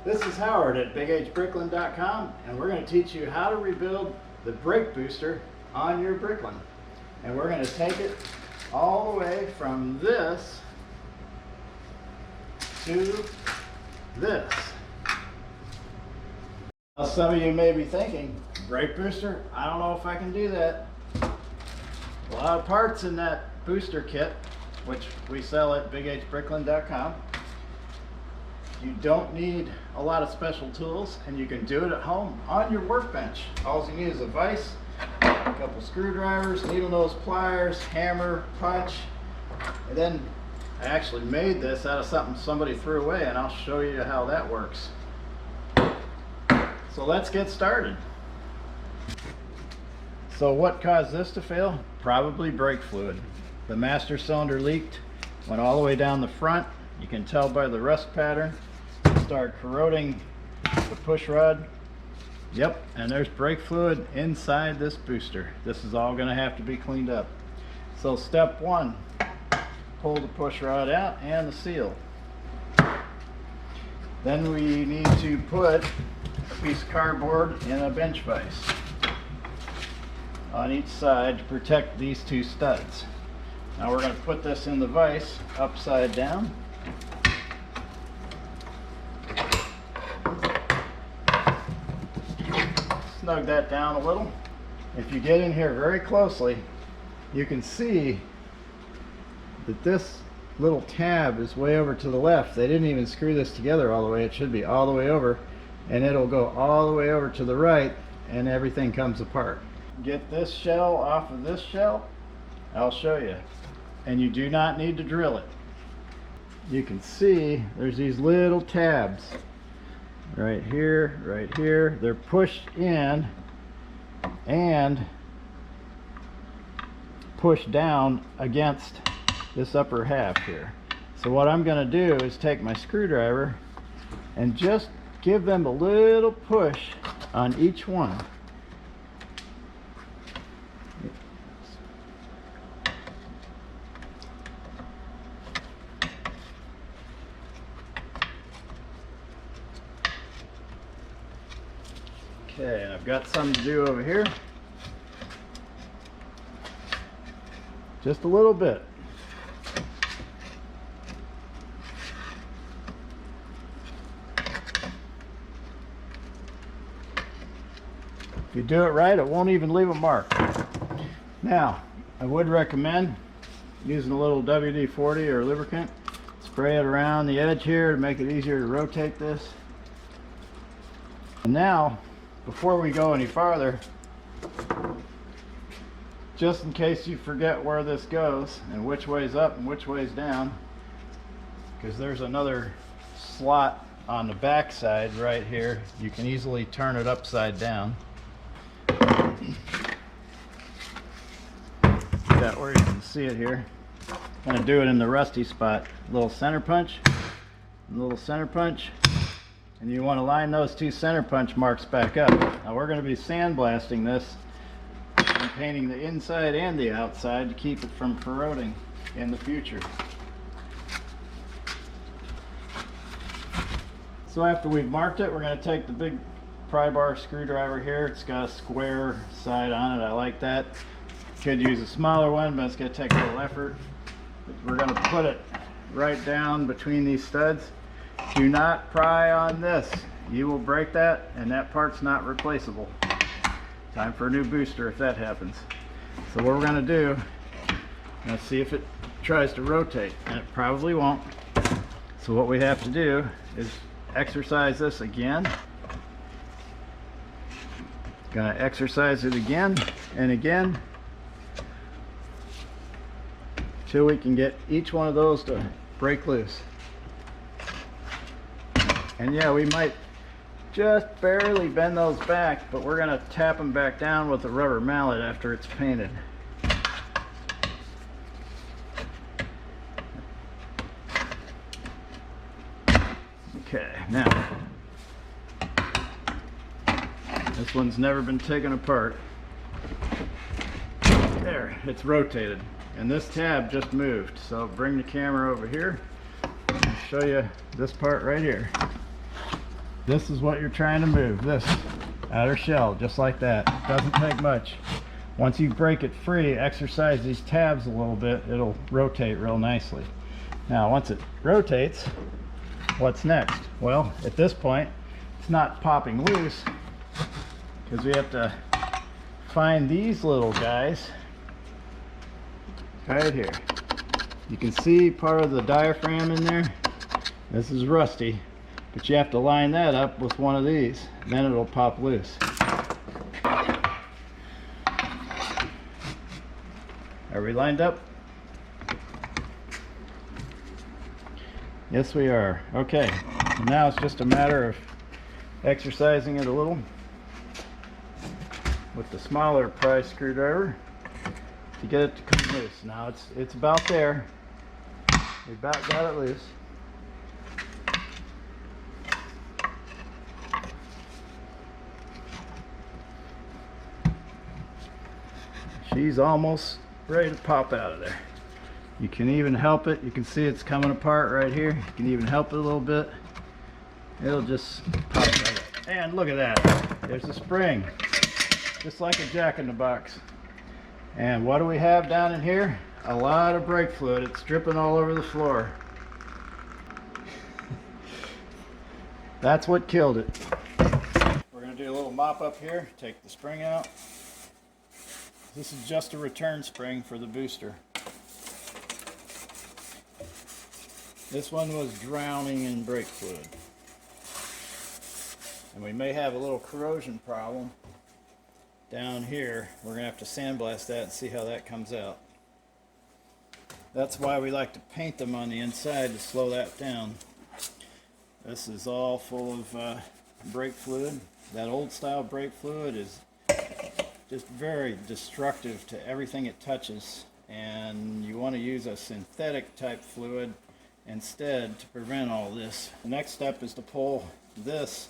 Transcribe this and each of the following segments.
This is Howard at BigHBricklin.com, and we're going to teach you how to rebuild the brake booster on your Bricklin. And we're going to take it all the way from this to this. Now, some of you may be thinking, brake booster, I don't know if I can do that. A lot of parts in that booster kit, which we sell at BigHBricklin.com. You don't need a lot of special tools, and you can do it at home on your workbench. All you need is a vise, a couple screwdrivers, needle nose pliers, hammer, punch, and then I actually made this out of something somebody threw away, and I'll show you how that works. So let's get started. So what caused this to fail? Probably brake fluid. The master cylinder leaked, went all the way down the front. You can tell by the rust pattern. Start corroding the push rod. Yep, and there's brake fluid inside this booster. This is all going to have to be cleaned up. So step one, pull the push rod out and the seal. Then we need to put a piece of cardboard in a bench vise on each side to protect these two studs. Now we're going to put this in the vise upside down. Snug that down a little. If you get in here very closely, you can see that this little tab is way over to the left. They didn't even screw this together all the way. It should be all the way over, and it'll go all the way over to the right, and everything comes apart. Get this shell off of this shell. I'll show you. And you do not need to drill it. You can see there's these little tabs right here, right here. They're pushed in and pushed down against this upper half here. So what I'm going to do is take my screwdriver and just give them a little push on each one. Okay, and I've got something to do over here. Just a little bit. If you do it right, it won't even leave a mark. Now, I would recommend using a little WD-40 or lubricant. Spray it around the edge here to make it easier to rotate this. And now, before we go any farther, just in case you forget where this goes and which way's up and which way's down, because there's another slot on the back side right here, you can easily turn it upside down. That where you can see it here. I'm going to do it in the rusty spot. A little center punch, a little center punch. And you want to line those two center punch marks back up. Now we're going to be sandblasting this and painting the inside and the outside to keep it from corroding in the future. So after we've marked it, we're going to take the big pry bar screwdriver here. It's got a square side on it. I like that. Could use a smaller one, but it's going to take a little effort. But we're going to put it right down between these studs. Do not pry on this. You will break that, and that part's not replaceable. Time for a new booster if that happens. So what we're going to do, let's see if it tries to rotate, and it probably won't. So what we have to do is exercise this again. Gonna exercise it again and again till we can get each one of those to break loose. And yeah, we might just barely bend those back, but we're going to tap them back down with a rubber mallet after it's painted. Okay, now this one's never been taken apart. There, it's rotated, and this tab just moved. So bring the camera over here and show you this part right here. This is what you're trying to move, this outer shell, just like that. Doesn't take much. Once you break it free, exercise these tabs a little bit, it'll rotate real nicely. Now once it rotates, what's next? Well, at this point it's not popping loose because we have to find these little guys right here. You can see part of the diaphragm in there. This is rusty, but you have to line that up with one of these, then it'll pop loose. Are we lined up? Yes, we are. Okay, now it's just a matter of exercising it a little with the smaller pry screwdriver to get it to come loose. Now it's about there. We about got it loose. She's almost ready to pop out of there. You can even help it. You can see it's coming apart right here. You can even help it a little bit. It'll just pop right out. And look at that. There's the spring. Just like a jack-in-the-box. And what do we have down in here? A lot of brake fluid. It's dripping all over the floor. That's what killed it. We're going to do a little mop up here. Take the spring out. This is just a return spring for the booster. This one was drowning in brake fluid. And we may have a little corrosion problem down here. We're going to have to sandblast that and see how that comes out. That's why we like to paint them on the inside to slow that down. This is all full of brake fluid. That old style brake fluid is just very destructive to everything it touches, and you want to use a synthetic type fluid instead to prevent all this. The next step is to pull this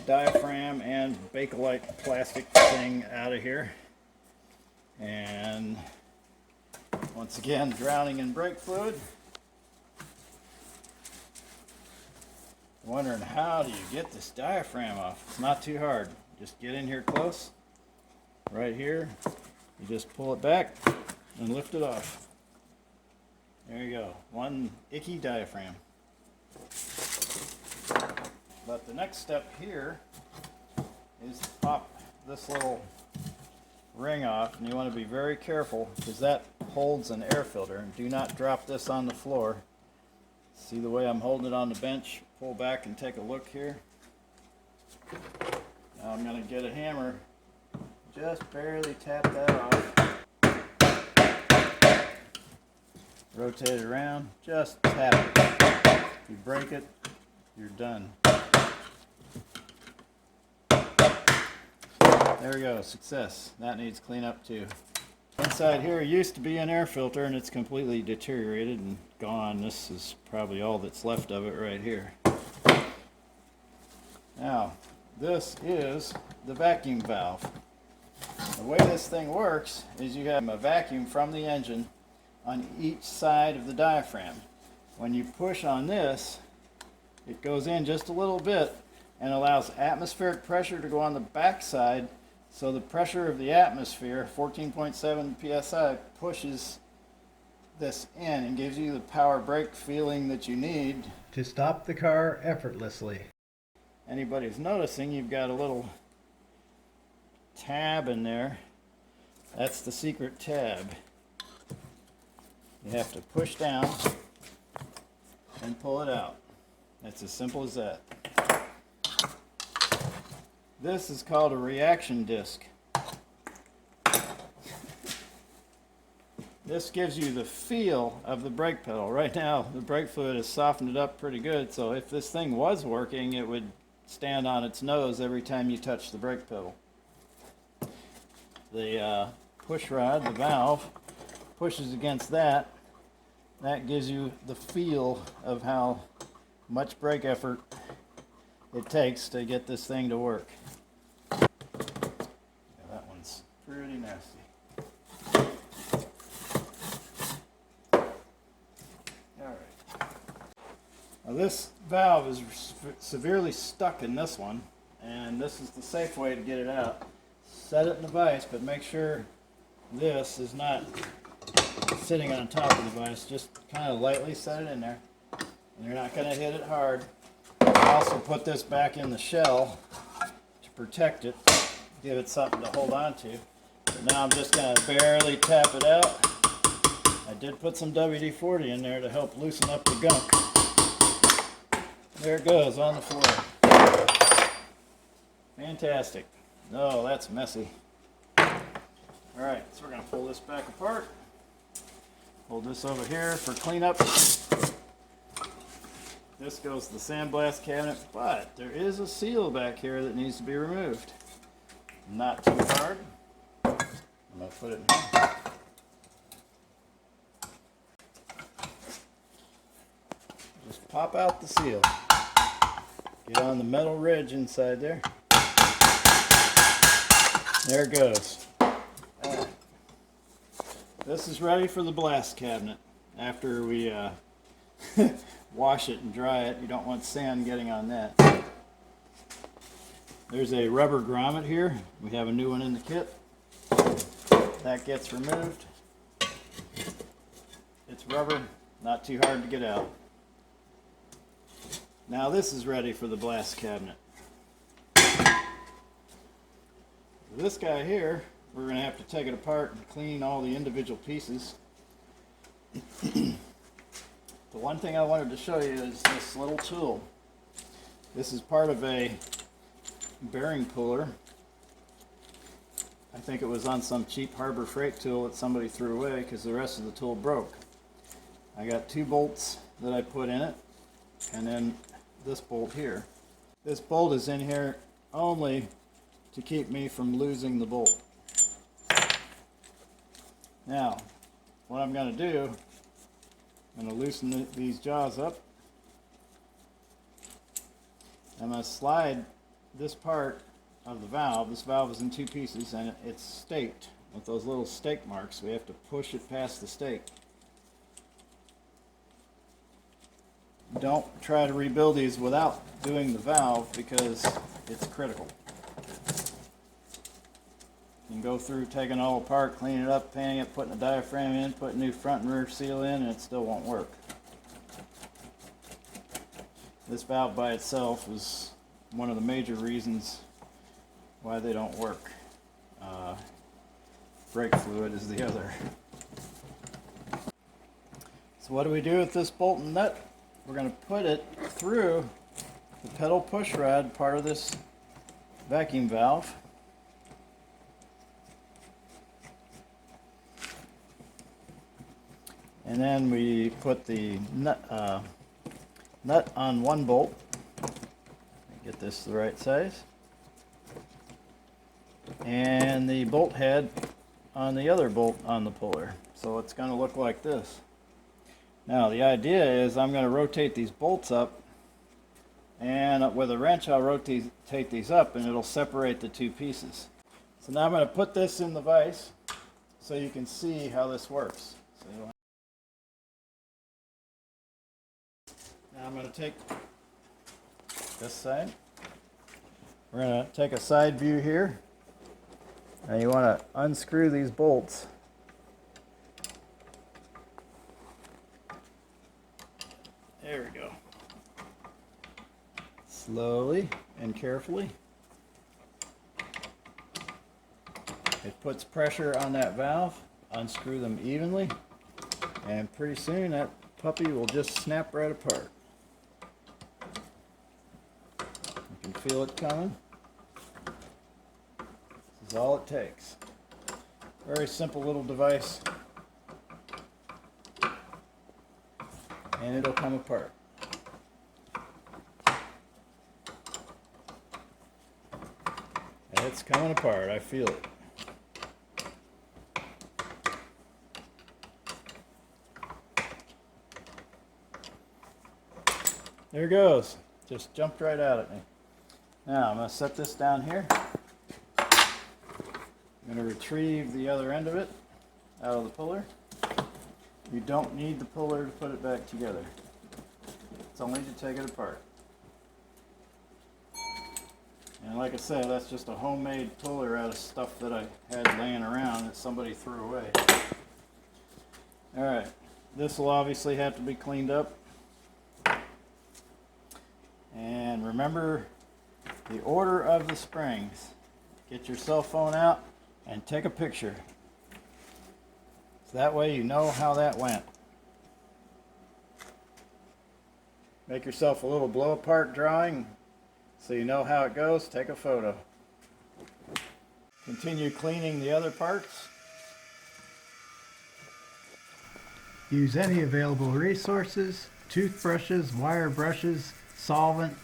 diaphragm and Bakelite plastic thing out of here, and once again drowning in brake fluid. Wondering, how do you get this diaphragm off? It's not too hard. Just get in here close. Right here, you just pull it back and lift it off. There you go, one icky diaphragm. But the next step here is to pop this little ring off, and you want to be very careful because that holds an air filter, and do not drop this on the floor. See the way I'm holding it on the bench? Pull back and take a look here. Now I'm going to get a hammer. Just barely tap that off. Rotate it around. Just tap it. If you break it, you're done. There we go. Success. That needs cleanup too. Inside here used to be an air filter, and it's completely deteriorated and gone. This is probably all that's left of it right here. Now, this is the vacuum valve. The way this thing works is you have a vacuum from the engine on each side of the diaphragm. When you push on this, it goes in just a little bit and allows atmospheric pressure to go on the back side, so the pressure of the atmosphere, 14.7 psi, pushes this in and gives you the power brake feeling that you need to stop the car effortlessly. Anybody's noticing you've got a little tab in there. That's the secret tab. You have to push down and pull it out. It's as simple as that. This is called a reaction disc. This gives you the feel of the brake pedal. Right now the brake fluid has softened it up pretty good, so if this thing was working, it would stand on its nose every time you touch the brake pedal. The push rod, the valve, pushes against that. That gives you the feel of how much brake effort it takes to get this thing to work. Yeah, that one's pretty nasty. Alright. Now this valve is severely stuck in this one, and this is the safe way to get it out. Set it in the vise, but make sure this is not sitting on top of the vise. Just kind of lightly set it in there, and you're not going to hit it hard. I also put this back in the shell to protect it, give it something to hold on to. But now I'm just going to barely tap it out. I did put some WD-40 in there to help loosen up the gunk. There it goes on the floor. Fantastic. No, that's messy. Alright, so we're going to pull this back apart. Hold this over here for cleanup. This goes to the sandblast cabinet, but there is a seal back here that needs to be removed. Not too hard. I'm going to put it in here. Just pop out the seal. Get on the metal ridge inside there. There it goes. This is ready for the blast cabinet. After we wash it and dry it, you don't want sand getting on that. There's a rubber grommet here. We have a new one in the kit. That gets removed. It's rubber, not too hard to get out. Now this is ready for the blast cabinet. This guy here, we're going to have to take it apart and clean all the individual pieces. The one thing I wanted to show you is this little tool. This is part of a bearing puller. I think it was on some cheap Harbor Freight tool that somebody threw away because the rest of the tool broke. I got 2 bolts that I put in it, and then this bolt here. This bolt is in here only to keep me from losing the bolt. Now, what I'm going to do, I'm going to loosen these jaws up. I'm going to slide this part of the valve. This valve is in 2 pieces, and it's staked with those little stake marks. We have to push it past the stake. Don't try to rebuild these without doing the valve because it's critical. You can go through taking it all apart, cleaning it up, painting it, putting a diaphragm in, putting new front and rear seal in, and it still won't work. This valve by itself is one of the major reasons why they don't work. Brake fluid is the other. So what do we do with this bolt and nut? We're going to put it through the pedal push rod, part of this vacuum valve. And then we put the nut on one bolt. Get this the right size. And the bolt head on the other bolt on the puller. So it's going to look like this. Now the idea is I'm going to rotate these bolts up, and with a wrench I'll rotate these up and it'll separate the 2 pieces. So now I'm going to put this in the vise so you can see how this works. So now I'm going to take this side. We're going to take a side view here, and you want to unscrew these bolts. There we go. Slowly and carefully. It puts pressure on that valve. Unscrew them evenly, and pretty soon that puppy will just snap right apart. You can feel it coming. This is all it takes. Very simple little device, and it'll come apart. And it's coming apart, I feel it. There it goes. Just jumped right out at me. Now I'm going to set this down here. I'm going to retrieve the other end of it out of the puller. You don't need the puller to put it back together. It's still need to take it apart. And like I said, that's just a homemade puller out of stuff that I had laying around that somebody threw away. Alright, this will obviously have to be cleaned up. And remember the order of the springs. Get your cell phone out and take a picture. So that way you know how that went. Make yourself a little blow apart drawing so you know how it goes. Take a photo. Continue cleaning the other parts. Use any available resources, toothbrushes, wire brushes, solvent,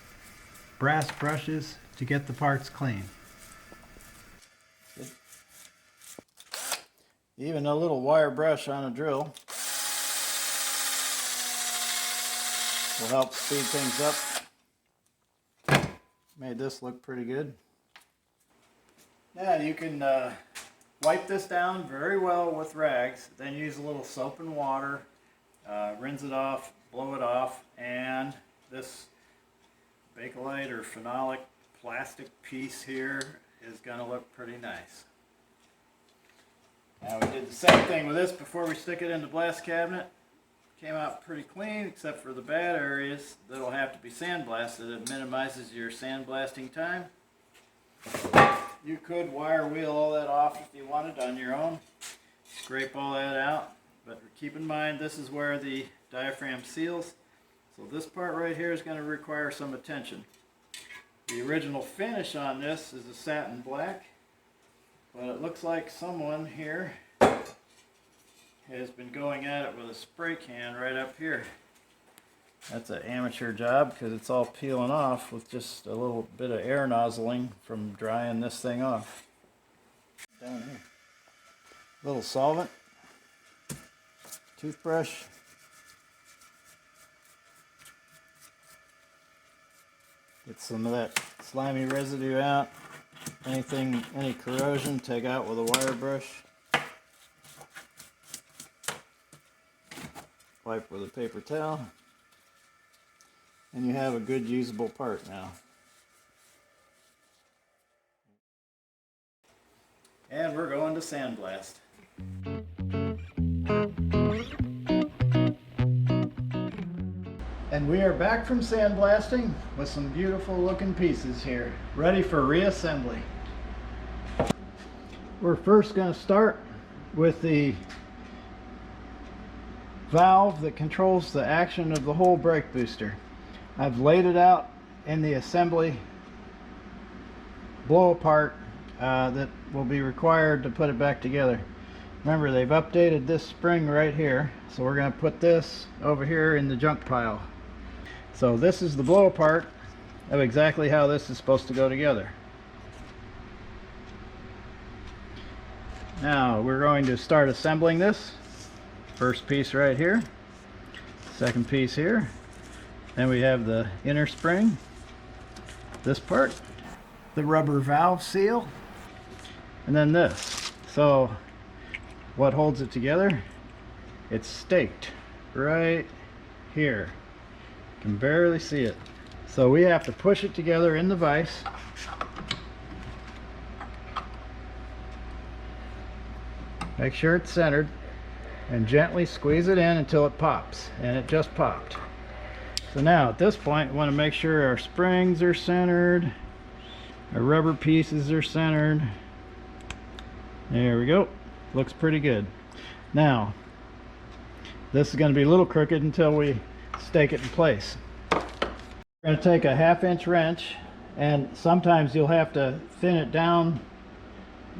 brass brushes to get the parts clean. Even a little wire brush on a drill will help speed things up. Made this look pretty good. Now you can wipe this down very well with rags, then use a little soap and water, rinse it off, blow it off, and this Bakelite or phenolic plastic piece here is going to look pretty nice. Now we did the same thing with this before we stick it in the blast cabinet. Came out pretty clean except for the bad areas that'll have to be sandblasted. It minimizes your sandblasting time. You could wire wheel all that off if you wanted on your own. Scrape all that out, but keep in mind this is where the diaphragm seals. So this part right here is going to require some attention. The original finish on this is a satin black, but it looks like someone here has been going at it with a spray can right up here. That's an amateur job because it's all peeling off with just a little bit of air nozzling from drying this thing off. Down here. A little solvent, toothbrush, get some of that slimy residue out. Anything, any corrosion, take out with a wire brush. Wipe with a paper towel. And you have a good usable part now. And we're going to sandblast. And we are back from sandblasting with some beautiful looking pieces here, ready for reassembly. We're first going to start with the valve that controls the action of the whole brake booster. I've laid it out in the assembly blow apart that will be required to put it back together. Remember, they've updated this spring right here, so we're going to put this over here in the junk pile. So this is the blow apart of exactly how this is supposed to go together. Now we're going to start assembling this. First piece right here, second piece here, then we have the inner spring, this part, the rubber valve seal, and then this. So what holds it together? It's staked right here. You can barely see it. So we have to push it together in the vise. Make sure it's centered and gently squeeze it in until it pops, and it just popped. So now at this point we want to make sure our springs are centered, our rubber pieces are centered. There we go. Looks pretty good. Now this is going to be a little crooked until we stake it in place. We're going to take a 1/2 inch wrench, and sometimes you'll have to thin it down,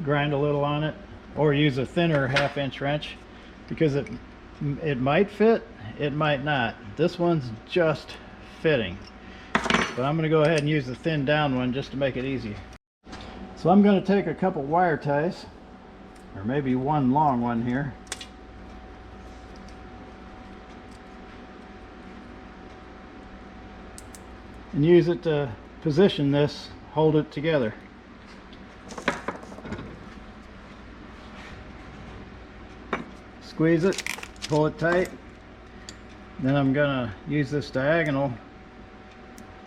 grind a little on it, or use a thinner 1/2 inch wrench, because it might fit, it might not. This one's just fitting, but I'm going to go ahead and use the thin down one just to make it easy. So I'm going to take a couple wire ties, or maybe one long one here, and use it to position this, hold it together. Squeeze it, pull it tight. Then I'm gonna use this diagonal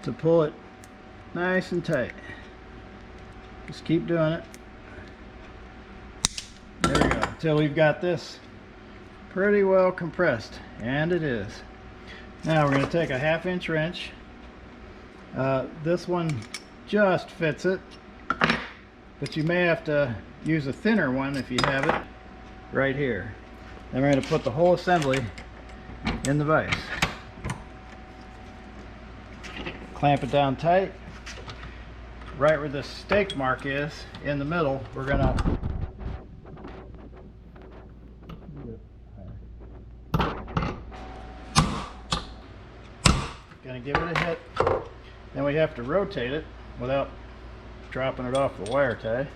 to pull it nice and tight. Just keep doing it. There we go, until we've got this pretty well compressed, and it is. Now we're going to take a 1/2 inch wrench. This one just fits it, but you may have to use a thinner one if you have it right here. Then we're going to put the whole assembly in the vise. Clamp it down tight. Right where the stake mark is, in the middle, we're going to give it a hit. Then we have to rotate it without dropping it off the wire tie.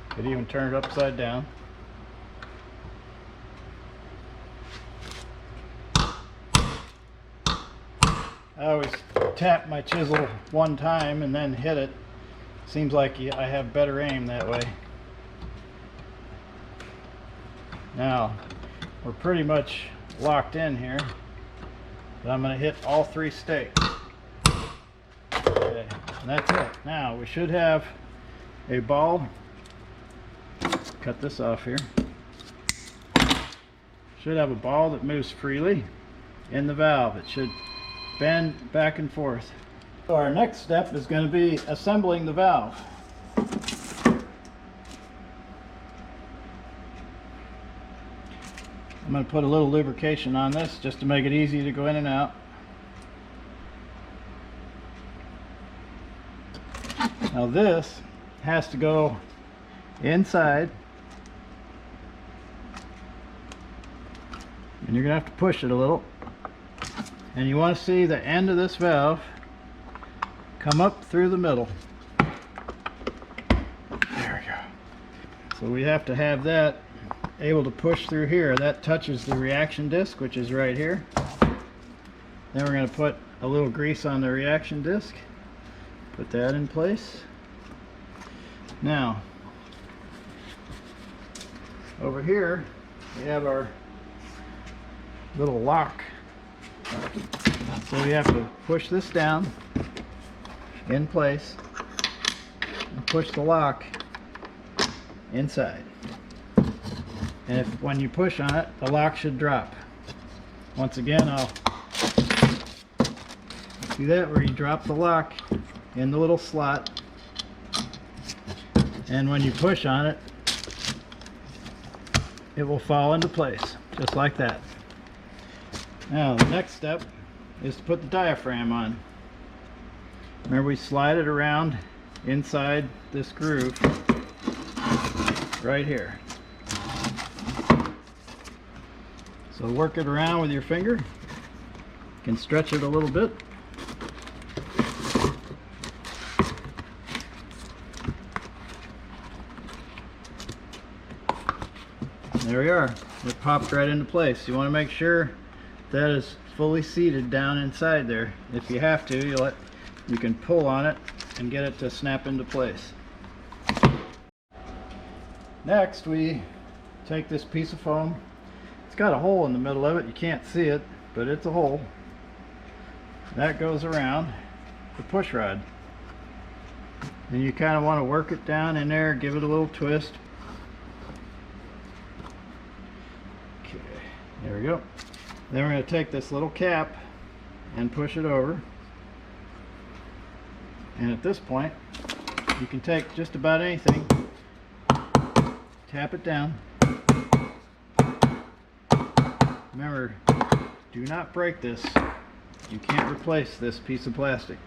Could even turn it upside down. I always tap my chisel one time and then hit it. Seems like I have better aim that way. Now, we're pretty much locked in here, but I'm going to hit all 3 stakes. Okay, and that's it. Now, we should have a ball. Cut this off here. Should have a ball that moves freely in the valve. It should bend back and forth. So our next step is going to be assembling the valve. I'm going to put a little lubrication on this just to make it easy to go in and out. Now this has to go inside, and you're going to have to push it a little, and you want to see the end of this valve come up through the middle. There we go. So we have to have that able to push through here. That touches the reaction disc, which is right here. Then we're going to put a little grease on the reaction disc. Put that in place. Now, over here we have our little lock. So we have to push this down in place and push the lock inside. And when you push on it, the lock should drop. Once again, I'll do that where you drop the lock in the little slot, and when you push on it, it will fall into place, just like that. Now, the next step is to put the diaphragm on. Remember, we slide it around inside this groove right here. So work it around with your finger. You can stretch it a little bit. There we are. It popped right into place. You want to make sure that is fully seated down inside there. If you have to, you can pull on it and get it to snap into place. Next, we take this piece of foam. It's got a hole in the middle of it. You can't see it, but it's a hole. That goes around the push rod. And you kind of want to work it down in there, give it a little twist. Okay, there we go. Then we're going to take this little cap and push it over. And at this point, you can take just about anything, tap it down. Remember, do not break this. You can't replace this piece of plastic.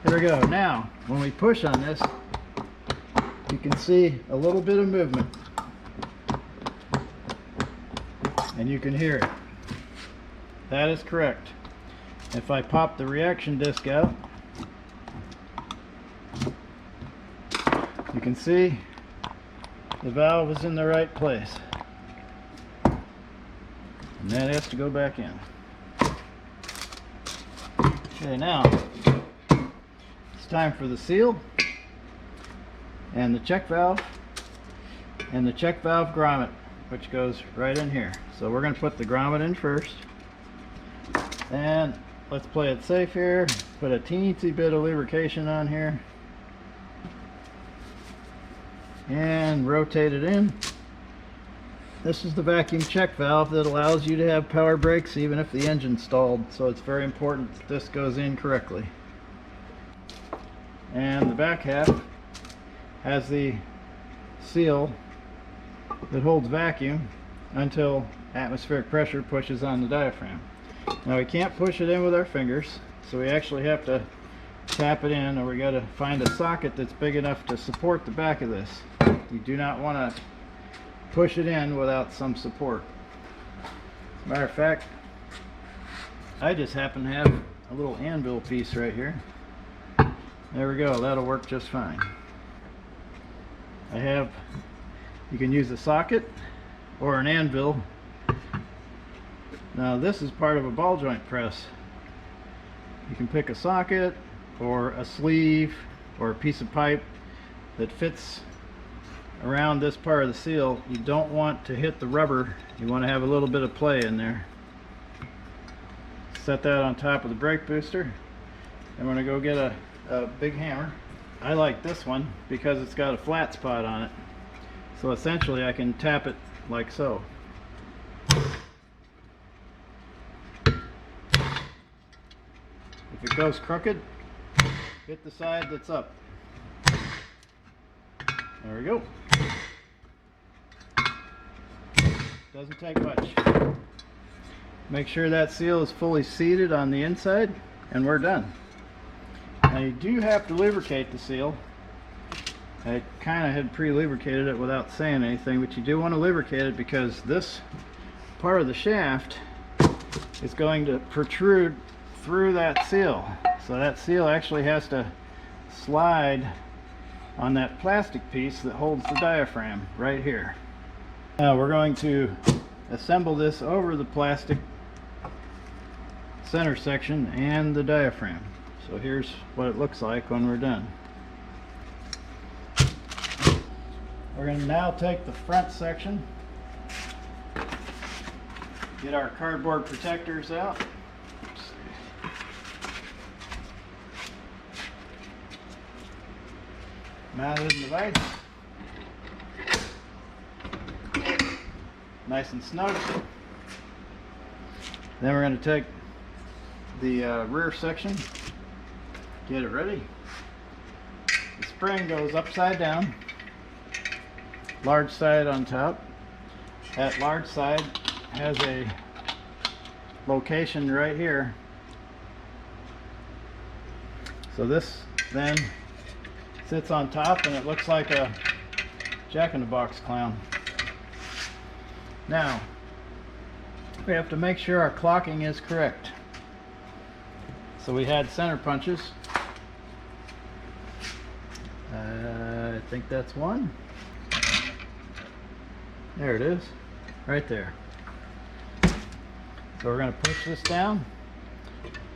There we go. Now, when we push on this, you can see a little bit of movement. And you can hear it. That is correct. If I pop the reaction disc out, you can see the valve is in the right place. And that has to go back in. Okay, now it's time for the seal and the check valve and the check valve grommet, which goes right in here. So we're going to put the grommet in first. And let's play it safe here. Put a teensy bit of lubrication on here. And rotate it in. This is the vacuum check valve that allows you to have power brakes even if the engine's stalled. So it's very important that this goes in correctly. And the back half has the seal that holds vacuum until atmospheric pressure pushes on the diaphragm. Now we can't push it in with our fingers, so we actually have to tap it in, or we got to find a socket that's big enough to support the back of this. You do not want to push it in without some support. As a matter of fact, I just happen to have a little anvil piece right here. There we go, that'll work just fine. You can use a socket or an anvil. Now this is part of a ball joint press. You can pick a socket or a sleeve or a piece of pipe that fits around this part of the seal. You don't want to hit the rubber. You want to have a little bit of play in there. Set that on top of the brake booster. I'm going to go get a big hammer. I like this one because it's got a flat spot on it. So essentially I can tap it like so. If it goes crooked, hit the side that's up. There we go. Doesn't take much. Make sure that seal is fully seated on the inside, and we're done. Now you do have to lubricate the seal. I kind of had pre-lubricated it without saying anything, but you do want to lubricate it because this part of the shaft is going to protrude through that seal. So that seal actually has to slide on that plastic piece that holds the diaphragm right here. Now we're going to assemble this over the plastic center section and the diaphragm. So here's what it looks like when we're done. We're going to now take the front section, get our cardboard protectors out. Mount it in the vise. Nice and snug. Then we're going to take the rear section, get it ready. The spring goes upside down, large side on top. That large side has a location right here. So this then sits on top and it looks like a jack-in-the-box clown. Now we have to make sure our clocking is correct. So we had center punches. I think that's one. There it is, right there. So we're going to push this down,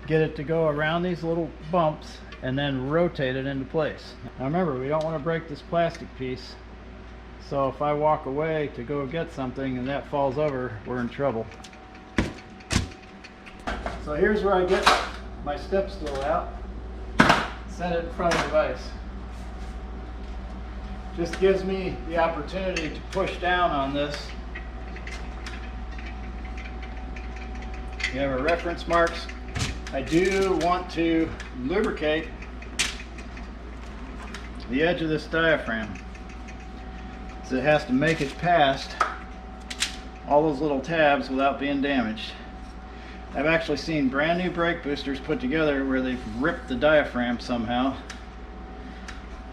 get it to go around these little bumps, and then rotate it into place. Now remember, we don't want to break this plastic piece, so if I walk away to go get something and that falls over, we're in trouble. So here's where I get my step stool out, set it in front of the vise. Just gives me the opportunity to push down on this. You have our reference marks. I do want to lubricate the edge of this diaphragm, so it has to make it past all those little tabs without being damaged. I've actually seen brand new brake boosters put together where they've ripped the diaphragm somehow,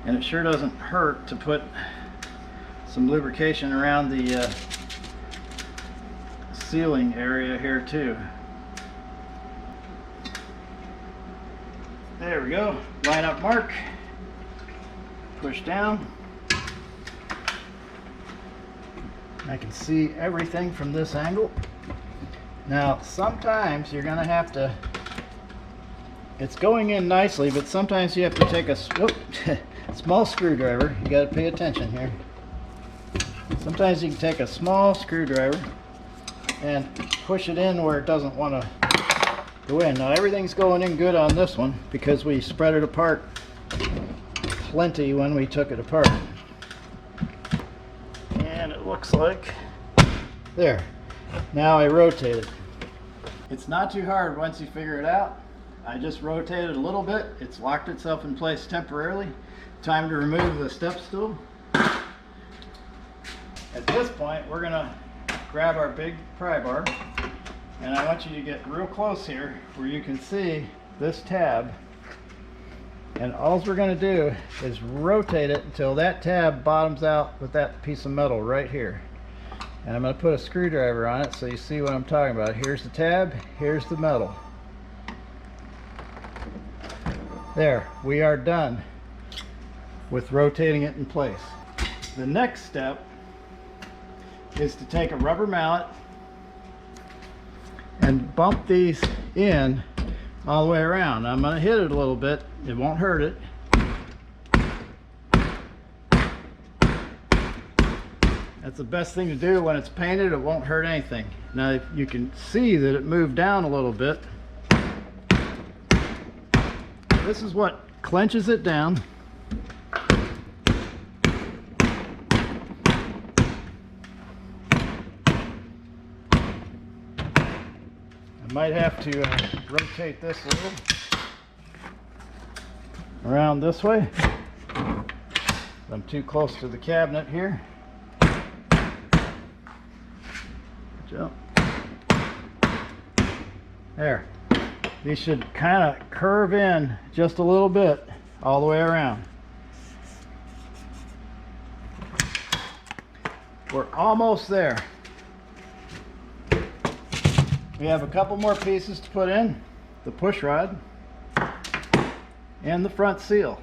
and it sure doesn't hurt to put some lubrication around the sealing area here too. There we go. Line up mark. Push down. I can see everything from this angle. Now sometimes you're gonna have to, it's going in nicely, but sometimes you have to take a small screwdriver. You got to pay attention here. Sometimes you can take a small screwdriver and push it in where it doesn't want to go in. Now everything's going in good on this one because we spread it apart plenty when we took it apart. And it looks like, there. Now I rotate it. It's not too hard once you figure it out. I just rotated a little bit. It's locked itself in place temporarily. Time to remove the step stool. At this point, we're going to grab our big pry bar, and I want you to get real close here where you can see this tab, and all we're going to do is rotate it until that tab bottoms out with that piece of metal right here. And I'm going to put a screwdriver on it so you see what I'm talking about. Here's the tab, here's the metal. There, we are done with rotating it in place. The next step is to take a rubber mallet and bump these in all the way around. I'm going to hit it a little bit. It won't hurt it. That's the best thing to do when it's painted. It won't hurt anything. Now you can see that it moved down a little bit. This is what clenches it down. I might have to rotate this a little around this way. I'm too close to the cabinet here. Jump. There. These should kind of curve in just a little bit all the way around. We're almost there. We have a couple more pieces to put in. The push rod and the front seal.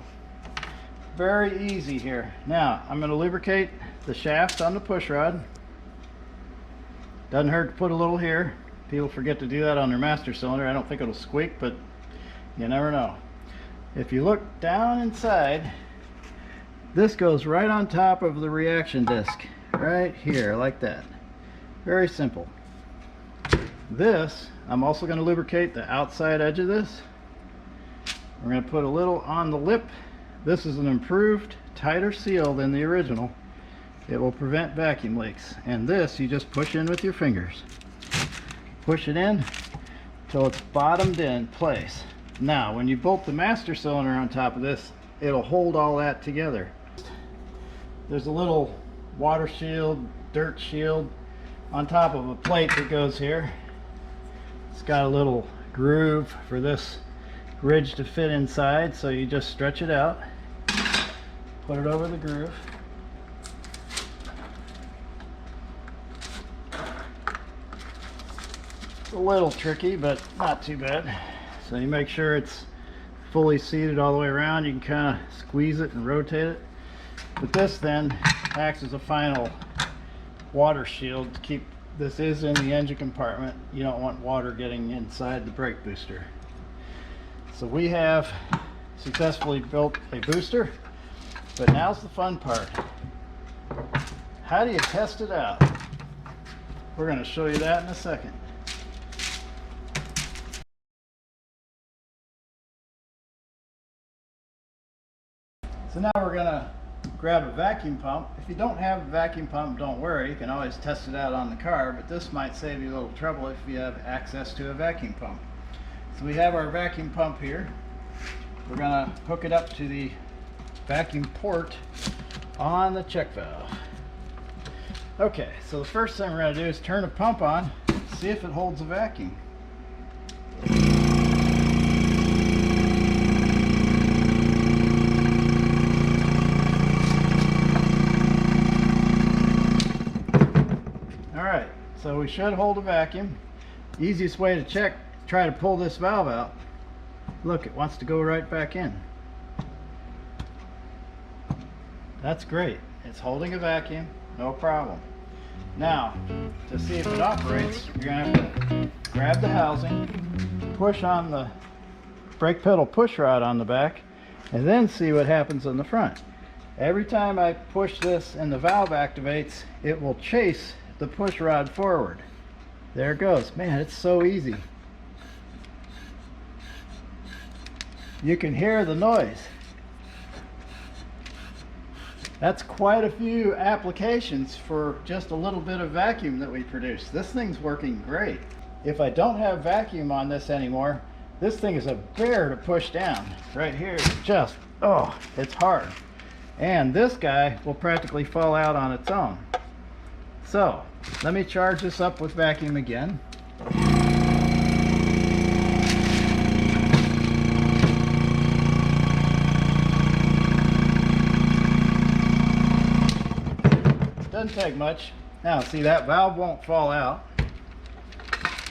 Very easy here. Now I'm going to lubricate the shaft on the push rod. Doesn't hurt to put a little here. People forget to do that on their master cylinder. I don't think it'll squeak, but you never know. If you look down inside, this goes right on top of the reaction disc. Right here, like that. Very simple. This, I'm also going to lubricate the outside edge of this. We're going to put a little on the lip. This is an improved, tighter seal than the original. It will prevent vacuum leaks. And this, you just push in with your fingers. Push it in till it's bottomed in place. Now, when you bolt the master cylinder on top of this, it'll hold all that together. There's a little water shield, dirt shield on top of a plate that goes here. It's got a little groove for this ridge to fit inside, so you just stretch it out, put it over the groove. It's a little tricky, but not too bad. So you make sure it's fully seated all the way around. You can kind of squeeze it and rotate it. But this then acts as a final water shield to keep this is in the engine compartment. You don't want water getting inside the brake booster. So we have successfully built a booster, but now's the fun part. How do you test it out? We're going to show you that in a second. So now we're going to grab a vacuum pump. If you don't have a vacuum pump, don't worry. You can always test it out on the car, but this might save you a little trouble if you have access to a vacuum pump. So we have our vacuum pump here. We're going to hook it up to the vacuum port on the check valve. Okay, so the first thing we're going to do is turn the pump on, see if it holds a vacuum. Alright, so we should hold a vacuum. Easiest way to check, try to pull this valve out. Look, it wants to go right back in. That's great. It's holding a vacuum, no problem. Now, to see if it operates, you're going to have to grab the housing, push on the brake pedal push rod on the back, and then see what happens in the front. Every time I push this and the valve activates, it will chase the push rod forward. There it goes. Man, it's so easy. You can hear the noise. That's quite a few applications for just a little bit of vacuum that we produce. This thing's working great. If I don't have vacuum on this anymore, this thing is a bear to push down. Right here, just, oh, it's hard. And this guy will practically fall out on its own. So, let me charge this up with vacuum again. Doesn't take much. Now, see, that valve won't fall out.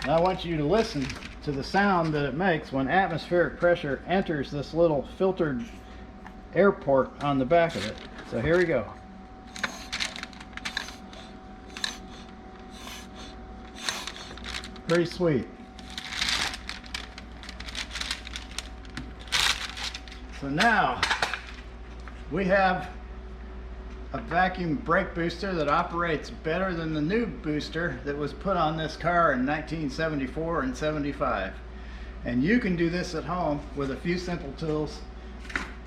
And I want you to listen to the sound that it makes when atmospheric pressure enters this little filtered air port on the back of it. So here we go. Pretty sweet. So now we have a vacuum brake booster that operates better than the new booster that was put on this car in 1974 and 75. And you can do this at home with a few simple tools: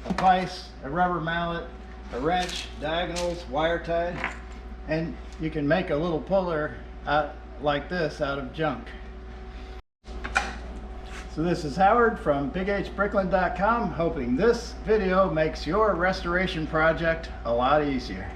a vise, a rubber mallet, a wrench, diagonals, wire tie, and you can make a little puller out like this out of junk. So this is Howard from BigHBricklin.com, hoping this video makes your restoration project a lot easier.